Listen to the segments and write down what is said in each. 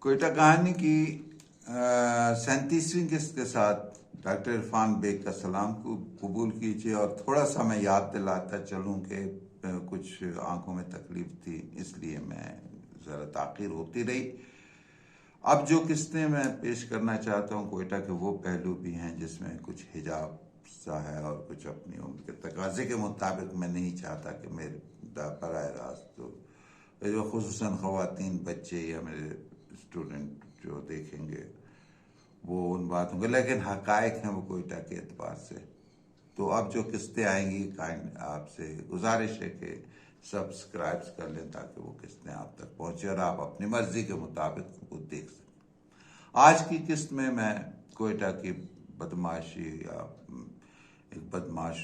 कोयटा कहानी की 37वीं किस्त के साथ डॉक्टर इरफान बेग का सलाम को कबूल कीजिए। और थोड़ा सा मैं याद दिलाता चलूं कि कुछ आंखों में तकलीफ थी, इसलिए मैं ज़रा ताख़ीर होती रही। अब जो किस्तें मैं पेश करना चाहता हूं कोयटा के वो पहलू भी हैं जिसमें कुछ हिजाब सा है और कुछ अपनी उम्र के तकाजे के मुताबिक। मैं नहीं चाहता कि मेरे बराह रास्त तो जो खुसूसन ख़वातीन, बच्चे या मेरे स्टूडेंट जो देखेंगे वो उन बातों के, लेकिन हकायक हैं वो कोयटा के एतबार से। तो अब जो किस्तें आएंगी, काइंड आपसे गुजारिश है कि सब्सक्राइब कर लें ताकि वो किस्तें आप तक पहुंचे और आप अपनी मर्जी के मुताबिक उनको देख सकें। आज की किस्त में मैं कोयटा की बदमाशी या एक बदमाश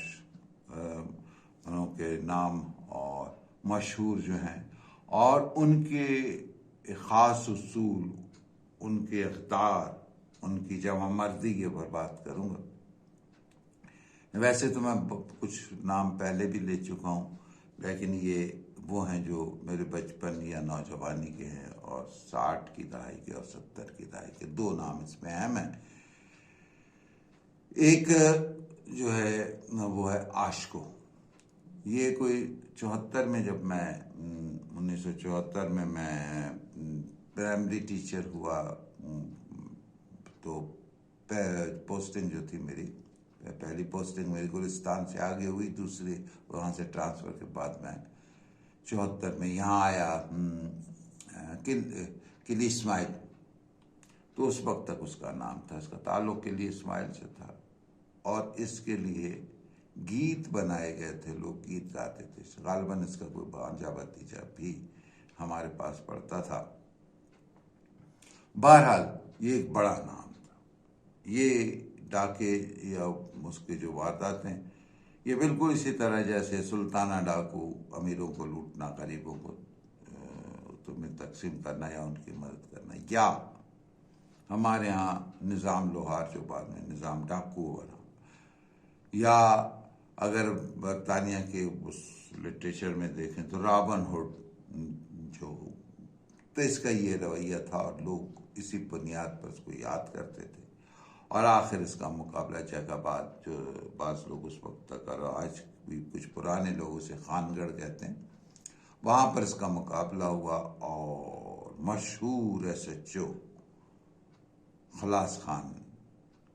के नाम और मशहूर जो हैं और उनके ख़ास उसूल, उनके इख्तियार, उनकी जमा मर्जी के ऊपर बात करूँगा। वैसे तो मैं कुछ नाम पहले भी ले चुका हूँ, लेकिन ये वो हैं जो मेरे बचपन या नौजवानी के हैं और 60 की दहाई के और 70 की दहाई के। दो नाम इसमें अहम हैं। एक जो है वो है आशिको। ये कोई 74 में, जब मैं 1974 में मैं प्राइमरी टीचर हुआ, तो पोस्टिंग जो थी मेरी, पहली पोस्टिंग मेरी गुलिस्तान से आगे हुई, दूसरी वहाँ से ट्रांसफ़र के बाद मैं 74 में यहाँ आया किली इस्माइल। तो उस वक्त तक उसका नाम था, इसका ताल्लुक़ किली इस्माइल से था और इसके लिए गीत बनाए गए थे, लोग गीत गाते थे। गालिबन इसका कोई भांजा भतीजा भी हमारे पास पढ़ता था। बहरहाल ये एक बड़ा नाम था। ये डाके या उसके जो वारदात हैं, ये बिल्कुल इसी तरह जैसे सुल्ताना डाकू, अमीरों को लूटना, गरीबों को तुम्हें तकसीम करना या उनकी मदद करना, या हमारे यहाँ निज़ाम लोहार जो बाद में निज़ाम डाकू बना, या अगर बरतानिया के उस लिटरेचर में देखें तो रॉबिन हुड जो, तो इसका ये रवैया था और लोग इसी बुनियाद पर उसको याद करते थे। और आखिर इसका मुकाबला जैकाबाद, जो बाज़ लोग उस वक्त तक और आज भी कुछ पुराने लोग उसे खानगढ़ कहते हैं, वहाँ पर इसका मुकाबला हुआ और मशहूर SHO खलास खान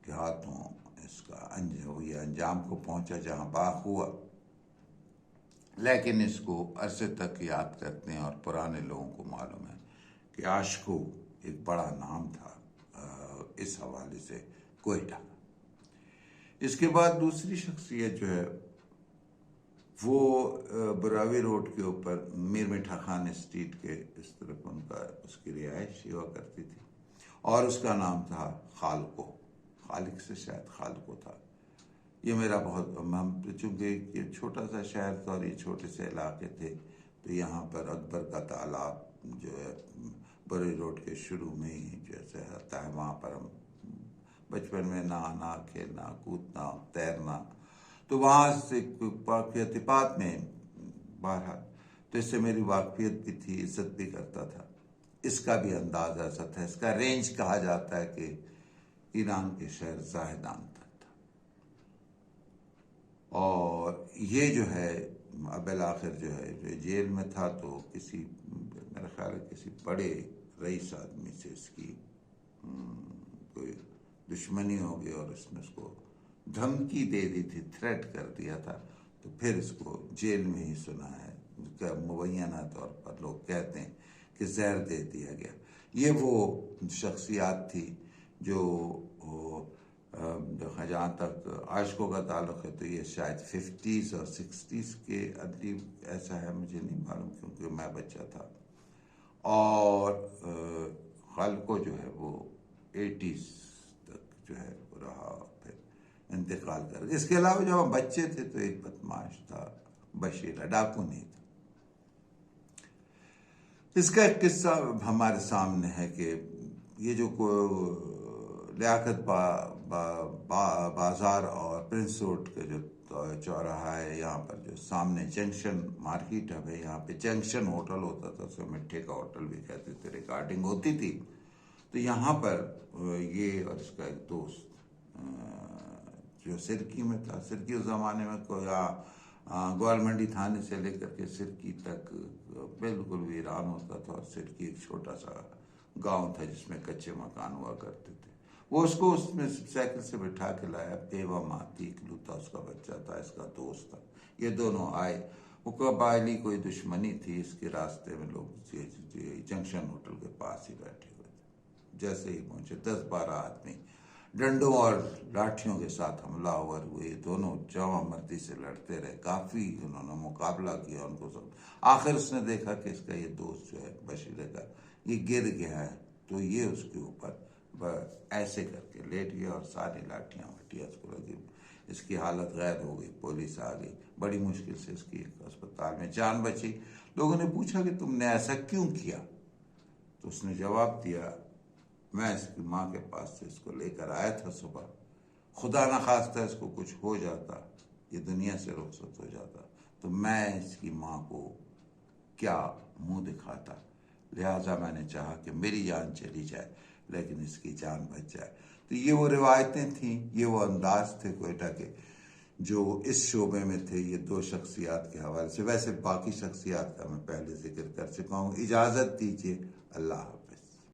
के हाथों इसका ये अंजाम को पहुँचा जहाँ बाख हुआ। लेकिन इसको अरसे तक याद करते हैं और पुराने लोगों को मालूम है कि आशिको एक बड़ा नाम था इस हवाले से कोयटा। इसके बाद दूसरी शख्सियत जो है वो बरावी रोड के ऊपर मीर मीठा खान स्ट्रीट के इस तरफ उसकी रिहाइश हुआ करती थी और उसका नाम था खालको। खालिक से शायद खालको था। ये मेरा बहुत, हम चूँकि ये छोटा सा शहर था और ये छोटे से इलाके थे, तो यहाँ पर अकबर का तालाब जो है बड़ी रोड के शुरू में ही जैसे आता है, वहाँ पर हम बचपन में नहाना, खेलना, कूदना, तैरना, तो वहाँ से वाक़ियात में बहरहाल, तो इससे मेरी वाक़फियत भी थी, इज़्ज़त भी करता था। इसका भी अंदाज़ ऐसा था, इसका रेंज कहा जाता है कि ईरान के शहर ज़ाहिदान तक था। और ये जो है अबल आखिर जो है जेल में था, तो किसी, मेरा ख्याल है किसी बड़े रईस आदमी से इसकी कोई दुश्मनी हो गई और उसने उसको धमकी दे दी थी, थ्रेट कर दिया था। तो फिर इसको जेल में ही सुना है, मुबैना तौर पर लोग कहते हैं कि जहर दे दिया गया। ये वो शख्सियात थी जो जहाँ तक आशिकों का ताल्लुक़ है, तो ये शायद 50s और 60s के अदीब, ऐसा है मुझे नहीं मालूम क्योंकि मैं बच्चा था। और खालको जो है वो 80s तक जो है रहा, फिर इंतकाल कर। इसके अलावा जब हम बच्चे थे तो एक बदमाश था, बशीरा, डाकू नहीं था। इसका एक किस्सा हमारे सामने है कि ये जो लियाकत बाज़ार और प्रिंस रोड का जो चौराहा है, यहाँ पर जो सामने जंक्शन मार्केट है, यहाँ पे जंक्शन होटल होता था, उसको मिट्टे का होटल भी कहते थे। रिकॉर्डिंग होती थी तो यहाँ पर ये और इसका एक दोस्त जो सिरकी में था, सिरकी उस ज़माने में कोई ग्वालमंडी थाने से लेकर के सिरकी तक बिल्कुल वीरान होता था, और सिरकी एक छोटा सा गांव था जिसमें कच्चे मकान हुआ करते थे। वो उसको उसमें साइकिल से बिठा के लाया, बेवा माती इकलौता उसका बच्चा था, इसका दोस्त था। ये दोनों आए, वो कबायली कोई दुश्मनी थी, इसके रास्ते में लोग जंक्शन होटल के पास ही बैठे हुए थे। जैसे ही पहुंचे 10-12 आदमी डंडों और लाठियों के साथ हमलावर हुए। दोनों जवां मर्दी से लड़ते रहे, काफी उन्होंने मुकाबला किया उनको सब। आखिर उसने देखा कि इसका ये दोस्त जो है बशीरे का, ये गिर गया है, तो ये उसके ऊपर ऐसे करके लेट गया और सारी लाठियां वटियां उसको लगी। इसकी हालत गैर हो गई, पुलिस आ गई, बड़ी मुश्किल से इसकी अस्पताल में जान बची। लोगों ने पूछा कि तुमने ऐसा क्यों किया, तो उसने जवाब दिया, मैं इसकी माँ के पास से इसको लेकर आया था सुबह, खुदा न खास्ता इसको कुछ हो जाता, ये दुनिया से रुखसत हो जाता, तो मैं इसकी माँ को क्या मुंह दिखाता, लिहाजा मैंने चाहा कि मेरी जान चली जाए लेकिन इसकी जान बच जाए। तो ये वो रिवायतें थीं, ये वो अंदाज थे क्वेटा के जो इस शोबे में थे। ये दो शख्सियात के हवाले से, वैसे बाकी शख्सियात का मैं पहले जिक्र कर चुका हूँ। इजाज़त दीजिए, अल्लाह।